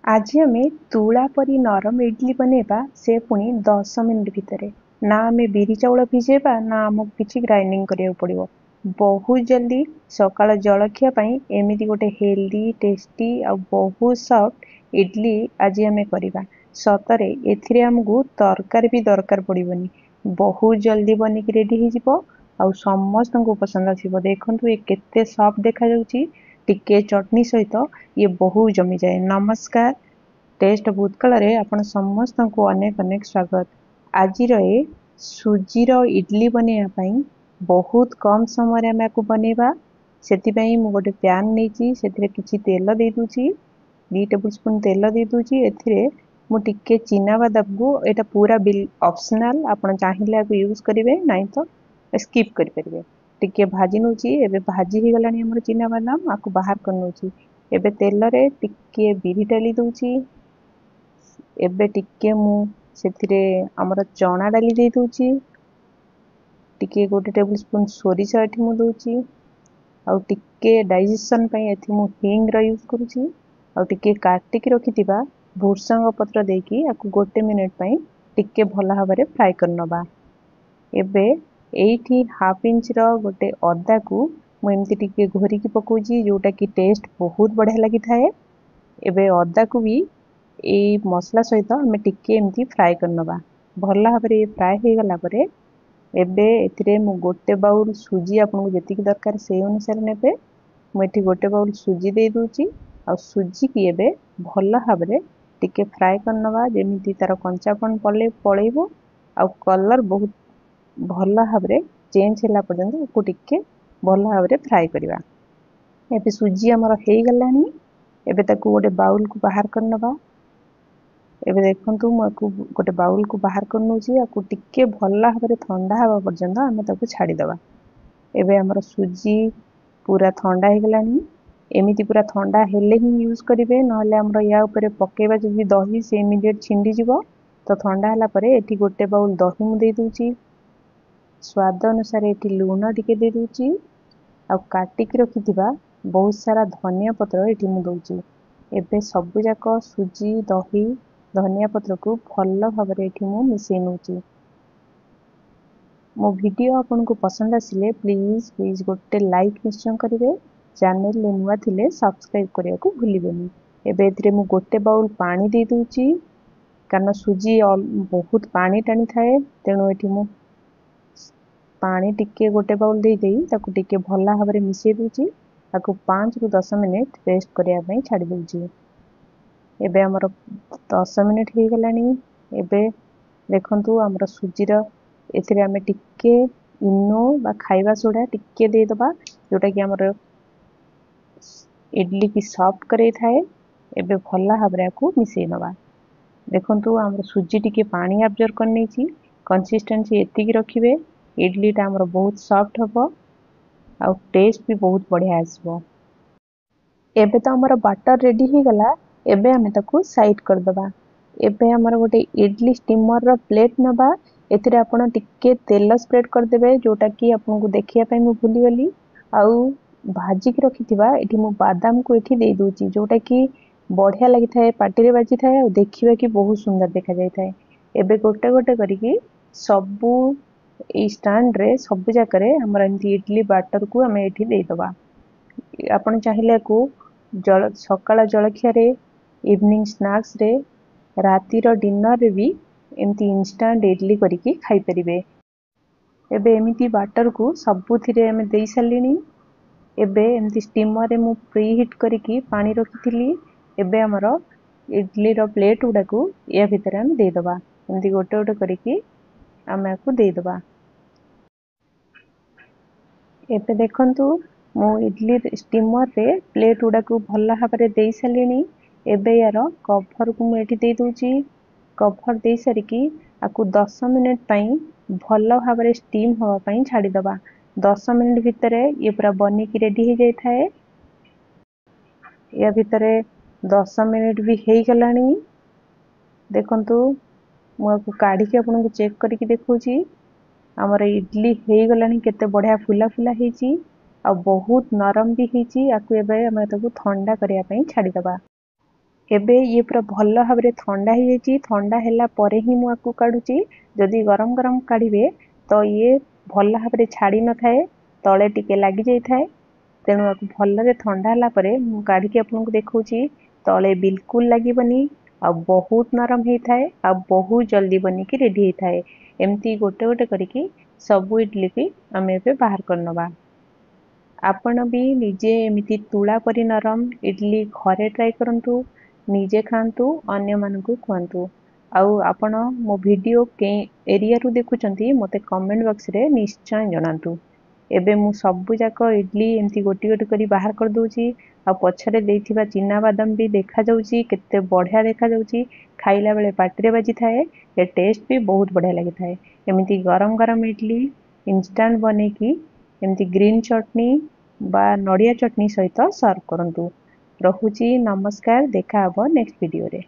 आज आम तुला परी नरम इडली बनैबा से पुणी 10 मिनिट भितर ना आम बिरी चाउल भिजेबा ना आमको किसी ग्राइंडिंग करिया पड़ो। बहुत जल्दी सकाळ जलखिया पाई एमिति गोटे हेल्दी टेस्टी आ बहुत सॉफ्ट इडली आज आम करवा। सतरे एथिरे आमको तरकारी भी दरकार पड़ोनी। बहुत जल्दी बनिक रेडी हो समस्त को पसंद आसो। देखु ये केते सॉफ्ट देखा जाउची। टिके चटनी सहित ये बहुत जमी जाए। नमस्कार, टेस्ट भूतकाल आपण समस्त को अनेक अनेक स्वागत। आज ए सुजीर इडली बनैया बहुत कम समय आम आपको बनैबा। से गोटे पैन नहीं किसी तेल दे दूची, 2 टेबल स्पून तेल दे दूची। एथिरे मु टिके चिना बादाम को एटा पूरा बिल ऑप्शनल, आपण चाहिए यूज करेंगे नहीं तो स्किप करेंगे। टिके भाजी नौची। एबे भाजी ही गलानी हमर चिना बादाम आपको बाहर कर नौची। एबे तेल रे टिके बिरी डाली दूची। एबे टिके मु सेथिरे हमर चना डाली दे दूची। टिके गोटे टेबल स्पून सोरिष एठी मु दूची। आ टिके डाइजेशन पई एथि मु हिंग रा यूज करूची। आ टिके काटिक रखिथिबा भुर्संग पत्र देकी आकु गोटे मिनिट पई टिके भला भाबरे फ्राई करनबा। एबे एठी हाफ इंच रो गोटे अदा को मु एमति टिके घोरी की पकोजी, जोटा की टेस्ट बहुत बढ़िया लगी थाए। एबे अदा को भी ए मसला सहित हमें टिके एमती फ्राई करनबा। भला भाबरे फ्राई हो गला परे एबे एथिरे मु गोटे बाउल सुजी आपनको जेतिक दरकार से अनुसार नेबे। मु एठी गोटे बाउल सुजी दे दूची। आ सुजी की एबे भला भाबरे टिके फ्राई करनबा, जेमिति तार कंचापन पळेइबो आ कलर बहुत भला भाबरे चेंज होला पर्यंत को टिके भला भाबरे फ्राई करबा। एबे सुजी हमर हेई गलानी। एबे ताकू गोटे बाउल को बाहर करनबा। एबे देखंतु मु गोटे बाउल को बाहर करनोची। आकु टिके भला भाबरे ठंडा हवा पर्यंत आमे ताकू छाडी दबा। एबे हमर सुजी पूरा ठंडा हे गलानी। एमिति पूरा ठंडा हेले ही यूज करिवे, नहले हमर या ऊपर पकेबा जदि दही से इमीडिएट छिंडी जिवो। तो ठंडा हला परे एठी गोटे बाउल दही मु दे दूची। स्वाद अनुसार एठी लूण टिके दे दूची। आ काटिक रखिथिबा बहुत सारा धनिया पत्र एठी मु दउची। एबे सबु जाक सुजी दही धनिया पत्र को भल भाबरे एठी मु मिसै नउची। मो वीडियो आपनको पसंद आसिले प्लीज गोटे लाइक निश्चय करिवे। चैनल ले नुआ थिले सब्सक्राइब करिया को भूलिबेनी। एबे एथिरे मु गोटे बाउल पानी दे दूची, कारण सुजी बहुत पानी टाणी थाए। तेणु एठी मु पानी टिके गोटे बाउल दे देई ताकू टिके भला भाबरे मिसै दूची। ताकू 5 रु 10 मिनिट रेस्ट करिया पई छाडी दूची। एबे हमर 10 मिनिट हे गलानी। एबे देखंतु हमर सुजीर एथिरे हमें टिके इनो बा खाइबा सोडा टिके दे दबा, जोटा कि हमर इडली की सॉफ्ट करे थाए। एबे भला भाबरे आकू मिसै नबा। देखंतु हमर सुजी टिके पानी अब्जॉर्ब करनै छी। कंसिस्टेंसी एतिकी रखिबे, इडली टा हमर बहुत सॉफ्ट हबो आ टेस्ट भी बहुत बढ़िया आसबो। एबे तो हमर बैटर रेडी ही गला। एबे हमें ताकू साइड कर दबा। एबे हमर गोटे इडली स्टीमर रो प्लेट नबा। एथिरे आपण टिके तेल स्प्रेड कर देबे, जोटा कि आपन को देखिया पई मु भूली गली। आउ भाजी की रखिथिबा एठी मु बादाम को एठी दे दूची, जोटा कि बढ़िया लगी थाए, पार्टी रे बाजी थाए और देखिबा कि बहुत सुंदर देखा जाय थाए। एबे गोटे गोटे करिकी सबु ए स्टैंड रे सबु जाकरे हमर एंती इडली बैटर को हमें एठी दे दबा। आपण चाहिले को सकाळ जलखिया रे, इवनिंग स्नैक्स रे, राती रो डिनर रे भी एमती इंस्टेंट इडली करिकी खाई परिबे। एबे एमिति बैटर को सबु थिरे हमें देई सालिनी। एबे एमती स्टीमर रे मु प्री हीट करिकी पानी रखिथिली। एबे हमर इडली रो प्लेट उडा को या भितर हम दे दबा। एमती गोटे गोटे करिकी हमें को दे दबा। एबे देखंतु मु इडली स्टीमर रे प्लेट उडा को भला भाबरे देई सालिनी। एबे यार कवर को मु एठी दे दूची। कवर दे सारिकी आकु 10 मिनिट पई भला भाबरे स्टीम होवा पई छाडी दबा। 10 मिनिट भितरे ये पूरा बनी की रेडी हो जाय थाए। या भितरे 10 मिनिट भी हेई गलानी। देखंतु मु आकु काढी के आपन को चेक करिकी देखौची। हमर इडली हेई गलानी, केते बढ़िया फुला फुला हेची आ बहुत नरम भी हेची। आकु एबे हम ताकू ठंडा करिया पई छाडी दबा। एबे ये पूरा भल भाव ठंडा हो जाइए। ठंडा हैला परे ही मु आकु काढुची। जदि गरम गरम काढ़िबे तो ये भल भाव छाड़ी न थाए, तले टिके लगी जाई थाए। तेणु आकु भलरे ठंडा हला परे मु काढ़िकी आपनको देखौची। तले बिल्कुल लागिबनी आ बहुत नरम ही थाए आ बहुत जल्दी बनिकी रेडी ही थाए। एमती गोटे गोटे करिकी सबु इडली की आमे एबे बाहर करनबा। आपण भी निजे एमिति तुला परी नरम इडली घरे ट्राई करंतु, निजे खांतु, अन्य मानकु खुआंतु। आउ आपण मो वीडियो के एरिया रु देखुचंती मते कमेंट बॉक्स रे निश्चय जणांतु। एबे मु सबु जाक इडली एमती गोटी गोटी करी बाहर कर दोची। आ पछरे देइथिबा चिना बादाम भी देखा जाउची, केते बढ़िया देखा जाउची। खाइला बेले पाटिरे बाजी थाए। ए टेस्ट भी बहुत बढ़िया लागि थाए। एमिति गरम गरम इडली इंस्टेंट बनेकी एमती ग्रीन चटनी बा नड़िया चटनी सहित सर्व करंतु। रहुची, नमस्कार, देखा हबो नेक्स्ट वीडियो रे।